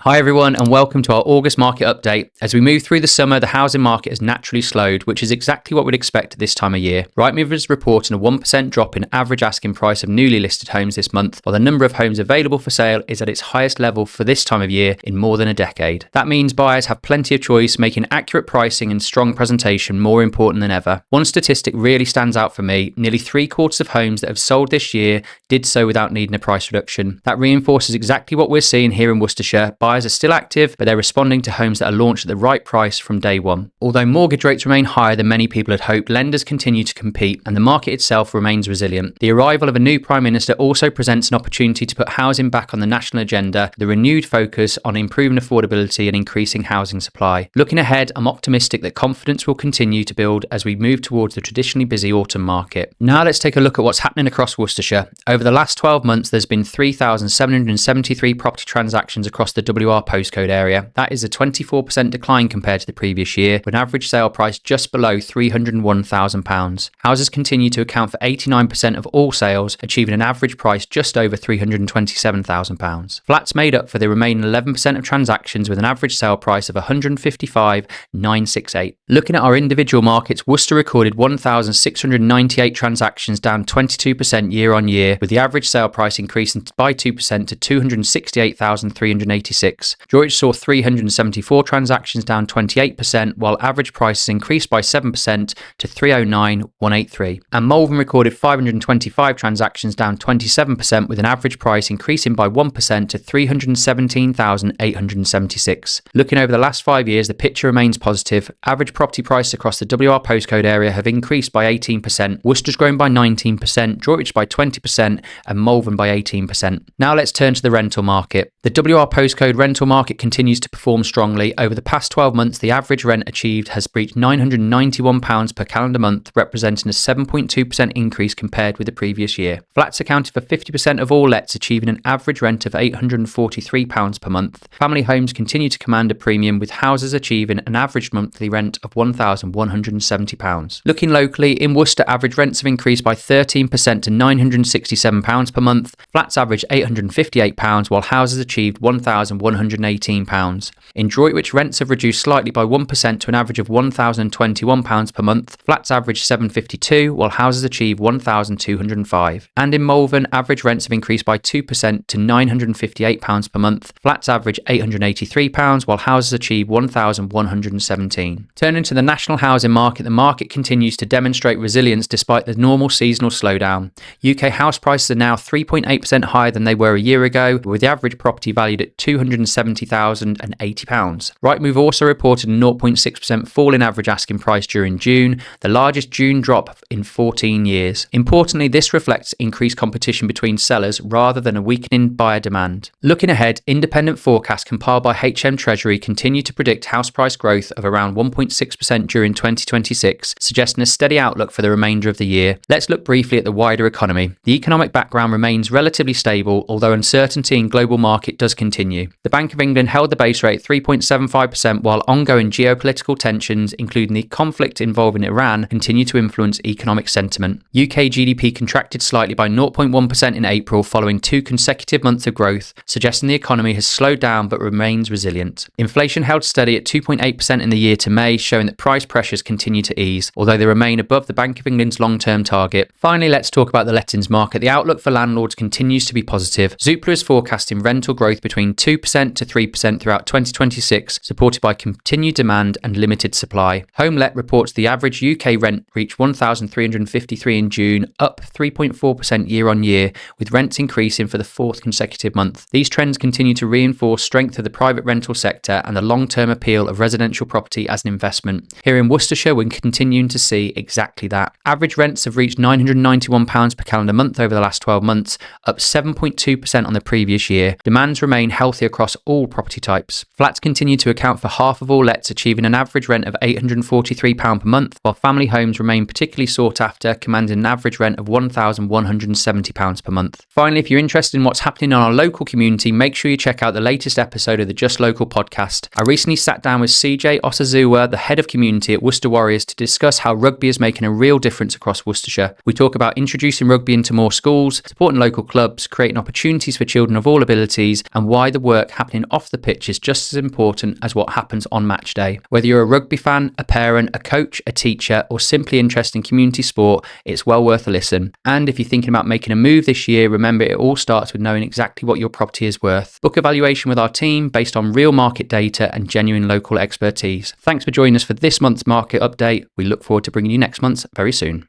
Hi everyone, and welcome to our August market update. As we move through the summer, the housing market has naturally slowed, which is exactly what we'd expect at this time of year. Rightmove is reporting a 1% drop in average asking price of newly listed homes this month, while the number of homes available for sale is at its highest level for this time of year in more than a decade. That means buyers have plenty of choice, making accurate pricing and strong presentation more important than ever. One statistic really stands out for me: nearly 3/4 of homes that have sold this year did so without needing a price reduction. That reinforces exactly what we're seeing here in Worcestershire. Buyers are still active, but they're responding to homes that are launched at the right price from day one. Although mortgage rates remain higher than many people had hoped, lenders continue to compete and the market itself remains resilient. The arrival of a new Prime Minister also presents an opportunity to put housing back on the national agenda, with a renewed focus on improving affordability and increasing housing supply. Looking ahead, I'm optimistic that confidence will continue to build as we move towards the traditionally busy autumn market. Now let's take a look at what's happening across Worcestershire. Over the last 12 months, there's been 3,773 property transactions across the WR postcode area. That is a 24% decline compared to the previous year, with an average sale price just below £301,000. Houses continue to account for 89% of all sales, achieving an average price just over £327,000. Flats made up for the remaining 11% of transactions, with an average sale price of £155,968. Looking at our individual markets, Worcester recorded 1,698 transactions, down 22% year on year, with the average sale price increasing by 2% to £268,386. Droitwich saw 374 transactions, down 28%, while average prices increased by 7% to £309,183. And Malvern recorded 525 transactions, down 27%, with an average price increasing by 1% to £317,876. Looking over the last 5 years, the picture remains positive. Average property prices across the WR postcode area have increased by 18%, Worcester's grown by 19%, Droitwich by 20%, and Malvern by 18%. Now let's turn to the rental market. The WR postcode rental market continues to perform strongly. Over the past 12 months, the average rent achieved has reached £991 per calendar month, representing a 7.2% increase compared with the previous year. Flats accounted for 50% of all lets, achieving an average rent of £843 per month. Family homes continue to command a premium, with houses achieving an average monthly rent of £1,170. Looking locally, in Worcester, average rents have increased by 13% to £967 per month. Flats average £858, while houses achieved £1,118. In Droitwich, rents have reduced slightly by 1% to an average of £1,021 per month. Flats average £752, while houses achieve £1,205. And in Malvern, average rents have increased by 2% to £958 per month. Flats average £883, while houses achieve £1,117. Turning to the national housing market, the market continues to demonstrate resilience despite the normal seasonal slowdown. UK house prices are now 3.8% higher than they were a year ago, with the average property valued at £270,080. Rightmove also reported a 0.6% fall in average asking price during June, the largest June drop in 14 years. Importantly, this reflects increased competition between sellers rather than a weakening buyer demand. Looking ahead, independent forecasts compiled by HM Treasury continue to predict house price growth of around 1.6% during 2026, suggesting a steady outlook for the remainder of the year. Let's look briefly at the wider economy. The economic background remains relatively stable, although uncertainty in global market does continue. The Bank of England held the base rate at 3.75%, while ongoing geopolitical tensions, including the conflict involving Iran, continue to influence economic sentiment. UK GDP contracted slightly by 0.1% in April, following 2 consecutive months of growth, suggesting the economy has slowed down but remains resilient. Inflation held steady at 2.8% in the year to May, showing that price pressures continue to ease, although they remain above the Bank of England's long-term target. Finally, let's talk about the lettings market. The outlook for landlords continues to be positive. Zoopla is forecasting rental growth between 2% to 3% throughout 2026, supported by continued demand and limited supply. HomeLet reports the average UK rent reached £1,353 in June, up 3.4% year on year, with rents increasing for the 4th consecutive month. These trends continue to reinforce strength of the private rental sector and the long-term appeal of residential property as an investment. Here in Worcestershire, we're continuing to see exactly that. Average rents have reached £991 per calendar month over the last 12 months, up 7.2% on the previous year. Demands remain healthy across all property types. Flats continue to account for half of all lets, achieving an average rent of £843 per month, while family homes remain particularly sought after, commanding an average rent of £1,170 per month. Finally, if you're interested in what's happening in our local community, make sure you check out the latest episode of the Just Local podcast. I recently sat down with CJ Osazuwa, the head of community at Worcester Warriors, to discuss how rugby is making a real difference across Worcestershire. We talk about introducing rugby into more schools, supporting local clubs, creating opportunities for children of all abilities, and why the work happening off the pitch is just as important as what happens on match day. Whether you're a rugby fan, a parent, a coach, a teacher, or simply interested in community sport, it's well worth a listen. And if you're thinking about making a move this year, remember it all starts with knowing exactly what your property is worth. Book a valuation with our team based on real market data and genuine local expertise. Thanks for joining us for this month's market update. We look forward to bringing you next month's very soon.